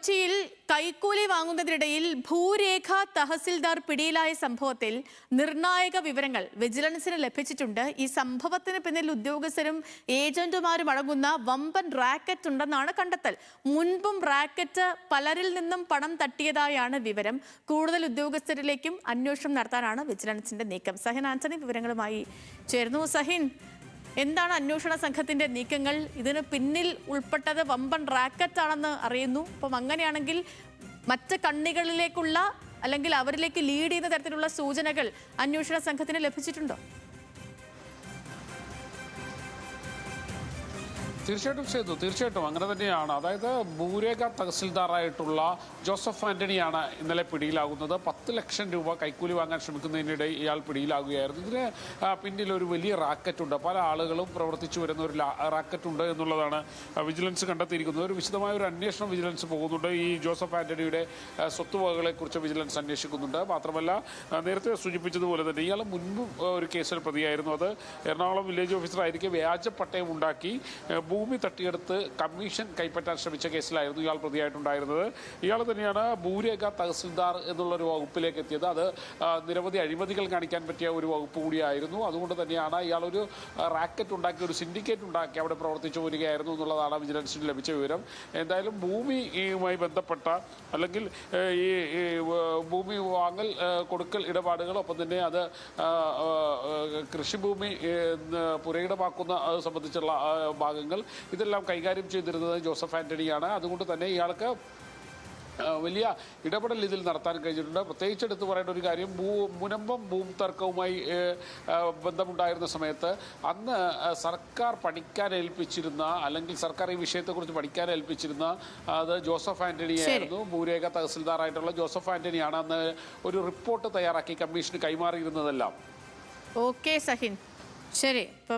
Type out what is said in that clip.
കൊച്ചിയിൽ കൈക്കൂലി വാങ്ങുന്നതിനിടയിൽ ഭൂരേഖ തഹസിൽദാർ പിടിയിലായ സംഭവത്തിൽ നിർണായക വിവരങ്ങൾ വിജിലൻസിന് ലഭിച്ചിട്ടുണ്ട്. ഈ സംഭവത്തിന് പിന്നിൽ ഉദ്യോഗസ്ഥരും ഏജന്റുമാരും അടങ്ങുന്ന വമ്പൻ റാക്കറ്റ് ഉണ്ടെന്നാണ് കണ്ടെത്തൽ. മുൻപും റാക്കറ്റ് പലരിൽ നിന്നും പണം തട്ടിയതായാണ് വിവരം. കൂടുതൽ ഉദ്യോഗസ്ഥരിലേക്കും അന്വേഷണം നടത്താനാണ് വിജിലൻസിന്റെ നീക്കം. സഹിൻ ആന്റണി വിവരങ്ങളുമായി ചേർന്നു. സഹിൻ, എന്താണ് അന്വേഷണ സംഘത്തിന്റെ നീക്കങ്ങൾ? ഇതിന് പിന്നിൽ ഉൾപ്പെട്ടത് വമ്പൻ റാക്കറ്റ് ആണെന്ന് അറിയുന്നു. അപ്പം അങ്ങനെയാണെങ്കിൽ മറ്റ് കണ്ണികളിലേക്കുള്ള അല്ലെങ്കിൽ അവരിലേക്ക് ലീഡ് ചെയ്യുന്ന തരത്തിലുള്ള സൂചനകൾ അന്വേഷണ സംഘത്തിന് ലഭിച്ചിട്ടുണ്ടോ? തീർച്ചയായിട്ടും അങ്ങനെ തന്നെയാണ്. അതായത് ഭൂരേഖ തഹസിൽദാറായിട്ടുള്ള ജോസഫ് ആന്റണിയാണ് ഇന്നലെ പിടിയിലാകുന്നത്. 10 ലക്ഷം രൂപ കൈക്കൂലി വാങ്ങാൻ ശ്രമിക്കുന്നതിനിടെ ഇയാൾ പിടിയിലാകുകയായിരുന്നു. ഇതിന് പിന്നിൽ ഒരു വലിയ റാക്കറ്റ് ഉണ്ട്. പല ആളുകളും പ്രവർത്തിച്ചു വരുന്ന ഒരു റാക്കറ്റ് ഉണ്ട് എന്നുള്ളതാണ് വിജിലൻസ് കണ്ടെത്തിയിരിക്കുന്നത്. ഒരു വിശദമായ ഒരു അന്വേഷണം വിജിലൻസ് പോകുന്നുണ്ട്. ഈ ജോസഫ് ആന്റണിയുടെ സ്വത്തുവകകളെക്കുറിച്ച് വിജിലൻസ് അന്വേഷിക്കുന്നുണ്ട്. മാത്രമല്ല, നേരത്തെ സൂചിപ്പിച്ചതുപോലെ തന്നെ ഇയാൾ മുൻപ് ഒരു കേസിൽ പ്രതിയായിരുന്നു. അത് എറണാകുളം വില്ലേജ് ഓഫീസറായിരിക്കെ വ്യാജ പട്ടയം ഉണ്ടാക്കി ഭൂമി തട്ടിയെടുത്ത് കമ്മീഷൻ കൈപ്പറ്റാൻ ശ്രമിച്ച കേസിലായിരുന്നു ഇയാൾ പ്രതിയായിട്ടുണ്ടായിരുന്നത്. ഇയാൾ തന്നെയാണ് ഭൂരേഖ തഹസിൽദാർ എന്നുള്ളൊരു വകുപ്പിലേക്ക് എത്തിയത്. അത് നിരവധി അഴിമതികൾ കാണിക്കാൻ പറ്റിയ ഒരു വകുപ്പ് കൂടിയായിരുന്നു. അതുകൊണ്ട് തന്നെയാണ് ഇയാളൊരു റാക്കറ്റ് ഉണ്ടാക്കി, ഒരു സിൻഡിക്കേറ്റ് ഉണ്ടാക്കി അവിടെ പ്രവർത്തിച്ചു വരികയായിരുന്നു എന്നുള്ളതാണ് വിജിലൻസിന് ലഭിച്ച വിവരം. എന്തായാലും ഭൂമിയുമായി ബന്ധപ്പെട്ട അല്ലെങ്കിൽ ഈ ഭൂമി വാങ്ങൽ കൊടുക്കൽ ഇടപാടുകൾ, ഒപ്പം തന്നെ അത് കൃഷിഭൂമി പുരയിടമാക്കുന്ന സംബന്ധിച്ചുള്ള ഭാഗങ്ങൾ, ഇതെല്ലാം കൈകാര്യം ചെയ്തിരുന്നത് ജോസഫ് ആന്റണിയാണ്. അതുകൊണ്ട് തന്നെ ഇയാൾക്ക് വലിയ ഇടപെടൽ ഇതിൽ നടത്താൻ കഴിഞ്ഞിട്ടുണ്ട്. പ്രത്യേകിച്ച് എടുത്തു പറയേണ്ട ഒരു കാര്യം, മുനമ്പം ഭൂമി തർക്കവുമായി ബന്ധമുണ്ടായിരുന്ന സമയത്ത് അന്ന് സർക്കാർ പഠിക്കാൻ ഏൽപ്പിച്ചിരുന്ന, അല്ലെങ്കിൽ സർക്കാർ ഈ വിഷയത്തെക്കുറിച്ച് പഠിക്കാൻ ഏൽപ്പിച്ചിരുന്ന അത് ജോസഫ് ആന്റണിയായിരുന്നു. ഭൂരേഖ തഹസിൽദാറായിട്ടുള്ള ജോസഫ് ആന്റണിയാണ് അന്ന് ഒരു റിപ്പോർട്ട് തയ്യാറാക്കി കമ്മീഷന് കൈമാറിയിരുന്നതെല്ലാം. ഓക്കെ സഹിൻ, ശരി.